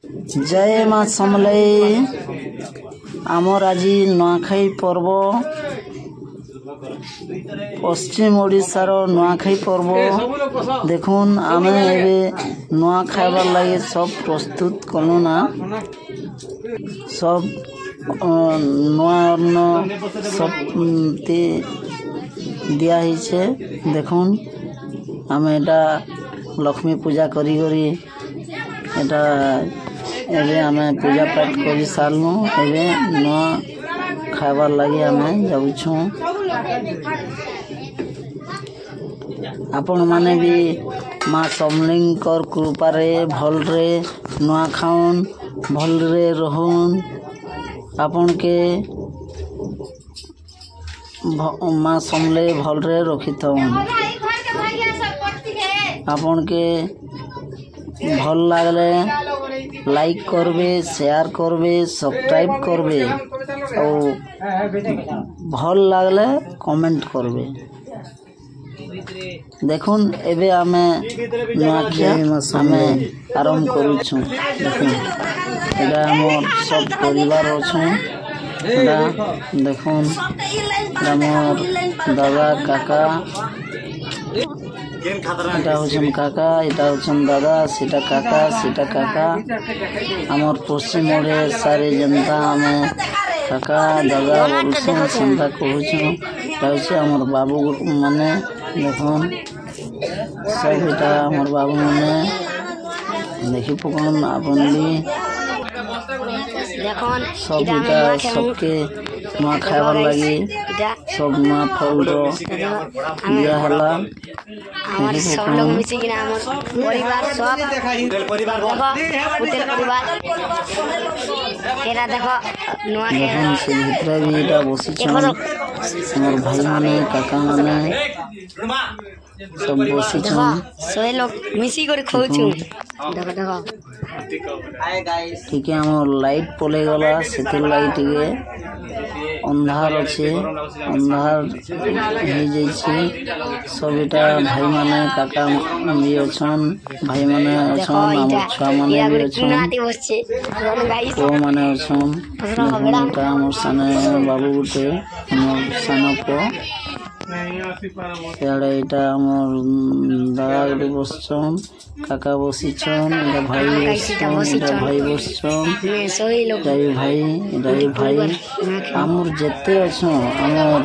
जय माँ समलई आमर आज नुआखाई पर्व पश्चिम ओडिशार नुआखाई पर्व देखुन आमे एबे नुआ खाइबार लगे सब प्रस्तुत कलु ना सब नुआ अन्न सब दिया हिचे देखुन आमे एटा लक्ष्मी पूजा करी करी एटा एबे आमे पूजा पाठ करी सारनु एबे नुआ खाइबार लगे आमे जाउछु आपण माने भी माँ समलिंकर कृपा रे भल रे नुआ खाउन भल रे रहून आपण के माँ समले भल रे रखी थाउन आपण के भल लागले लाइक करबे शेयर करबे सब्सक्राइब करबे और भल लागले कमेंट करबे देखुन एबे आमे नुआखिया आमे आरंभ करूछु देखुन एटा हमर सब परिवार अछु एटा देखुन हमर दादा काका এটা হচ্ছেন কাকা এটা হচ্ছেন দাদা সেটা কাকা আমার পশ্চিম ওড়িশারে যেনতা আমি কাকা দাদা বলছেন সেটা কହୁଛୁ এটা হচ্ছে আমার বাবু মানে দেখুন সব এটা আমার বাবু মানে দেখি পকন আপন भी দেখুন সব এটা सबके नुआ खाइबार लगी सब नुआ फल दिया हला हमारे सब लोग मिसी कि हमर परिवार सब परिवार एरा देखो नुआ के से भितर भी एटा बसी छ हमर भाई माने काका माने सब बसी छ सोए लोग मिसी कर खाउछु देखो देखो हाय गाइस ठीक है हमर लाइट पले गला सेते लाइट के अंधार अच्छे अंधार हो जाइए सब एटा भाई माने काका भी अछन भाई माने अछन हमर छुआ माने भी अछन ओ माने अछन एटा हमर साने बाबू गुटे हमर सानो को याडे एटा हमर दादा गुटे बसछन काका बसिछन एटा भाई बसछन एटा भाई आमर जेते अछो आमर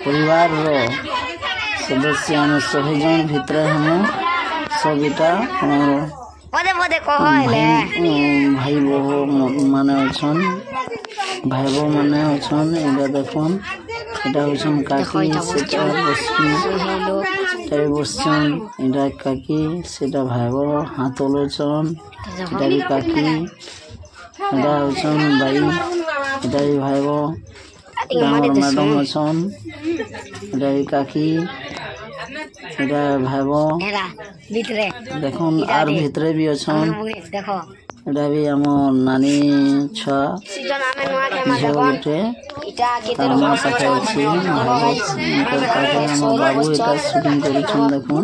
परिवार रो सदस्य हम 100 जन भीतर हम सब एटा हमर भाई बहू माने अछन भाई बहू माने अछन एटा देखुन एटा होछन काकी सेटा बसछन एटा काकी सेटा भाई बहू हाथ लोचन एटा भी काकी एटा होछन भाई एटा भी भाई बहू मैडम अछन एटा भी काकी एटा भाई बहू देखुन आर भीतरे भी अछन देखो एटा भी हमर नानी छुआ बाबू एटा शूटिंग करिछन देखुन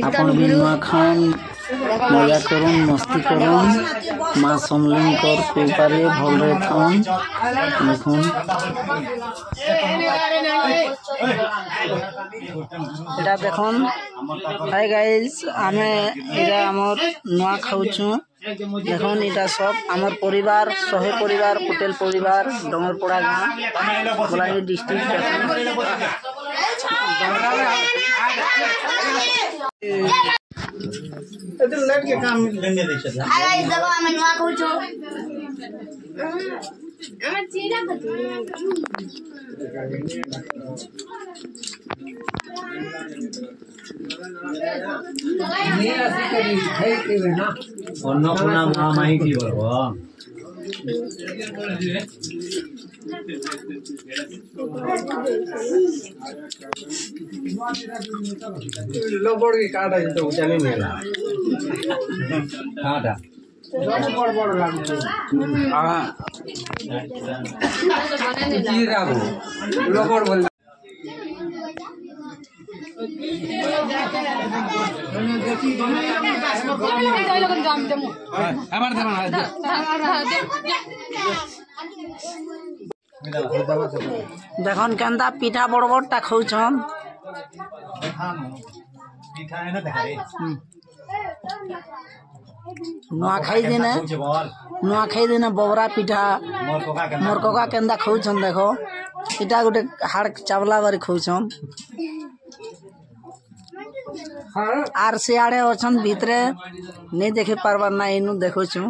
अपन बिनुआ खान मजा करुन मस्ती करुन माँ समलिंकर कृपा रे भल रे थाउन देखुन एटा देखुन हाय गाइस आमे एटा हमर नुआ खाउछु देखुन एटा सब हमर परिवार सहे परिवार पटेल परिवार डंगरपड़ा गांव बलांगीर डिस्ट्रिक्ट नेट के काम लेने दे छला हाय गाइस देखो हम नुआ खाउछु हमर चीरा खतु नहीं आसी करी है के ना अन्नपूर्णा मां माई की बरवा लोबड़ की काटा तो ऊंचा नहीं मिला काटा बड़ बड़ लागो हां जी राबो लोबड़ बोल देखन केंदा पिठा बड़ बड़टा खाऊछन नुआखाई दिने बबरा पिठा मोर कका केंदा खाऊछन देखो इटा गोटे हाड़ चावला बारी खाऊछन आर सियाड़े अछन भितरे नहीं देखे पारबार ना इनु देखो छु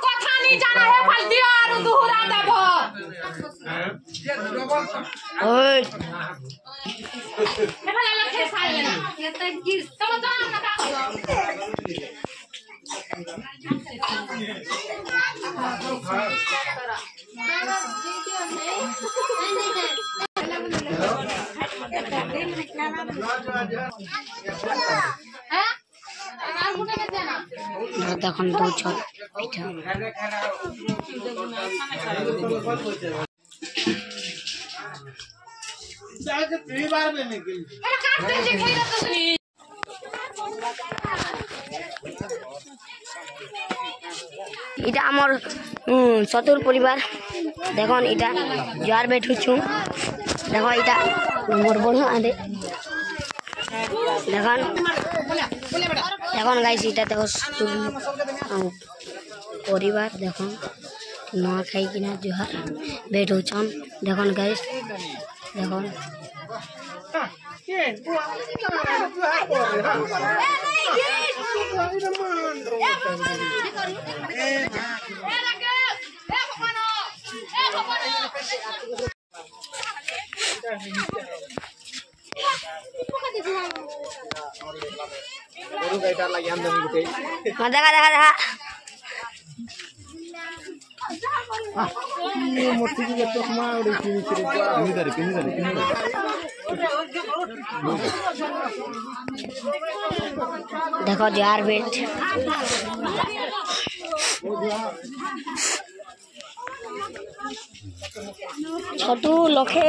कथा नहीं जाना है फलती और दुहरा देबो ओए हे भला लखे साल लेना ये त गिर तुम जान ना का দেখুন তো ছোট পিঠা এটা আমার চতুর পরিবার দেখুন এটা জোয়ার বেঠুছু দেখো এটা বড় বড় আদে দেখুন দেখুন গাইস এটা দেখো পরিবার দেখুন নোয়া খাই কিনা জোহার বেঠুছন দেখুন গাইস দেখুন দেখা দেখা দেখা देखो जार बेट छोटू लोके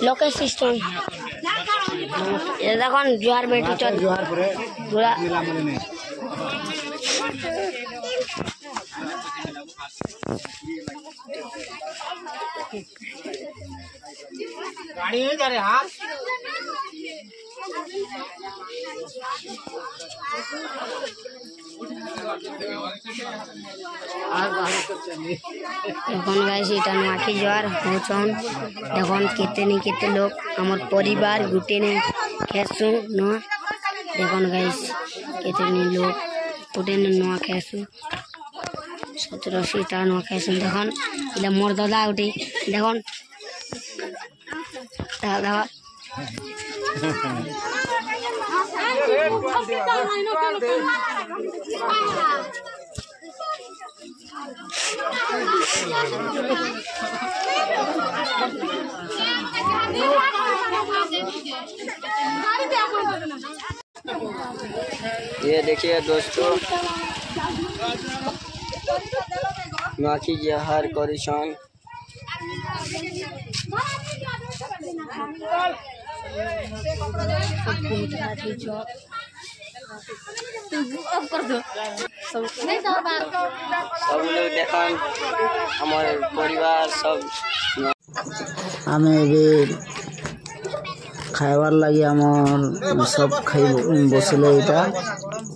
लोके सिस्टम ये देखो जार बेट चल जार परे पूरा गाड़ी जा रे हाथ এখন গাইস এটা নোয়াখি জ্বর হউছন এখন কেতে নি কেতে লোক আমার পরিবার গুটে নে খেসু নোয়া এখন গাইস কেতে নি লোক গুটে নে নোয়া খেসু 1780 টা নোয়া খেসু দেখুন এটা মোর দাদা উঠে দেখুন দাদা ये देखिए दोस्तों नाकी जहर करिशन सब लोग देखन हमारे परिवार सब आमे एबे खाइबार लगी आमर सब खाई बसले इटा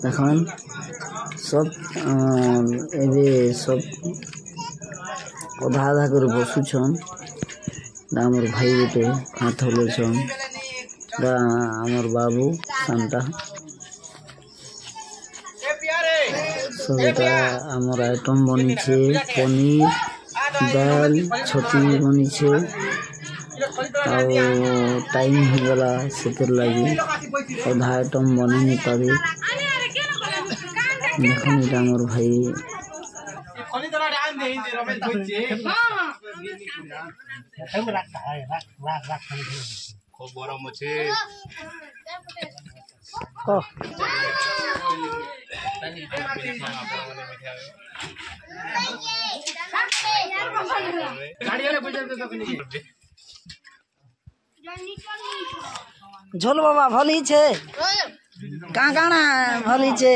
देखन सब एबे सब आधा आधा कर बसुछन आमर भाई गोटे हाथ हलछन आमर बाबू सांता सब इटा आमर आइटम बनी छे पनीर दाल छती बनी छे टाइम हो गला सेतर लगी आधा आइटम बने नहीं पारे देखन इटा आमर भाई झोल बाबा भली छे कहाँ काना भली छे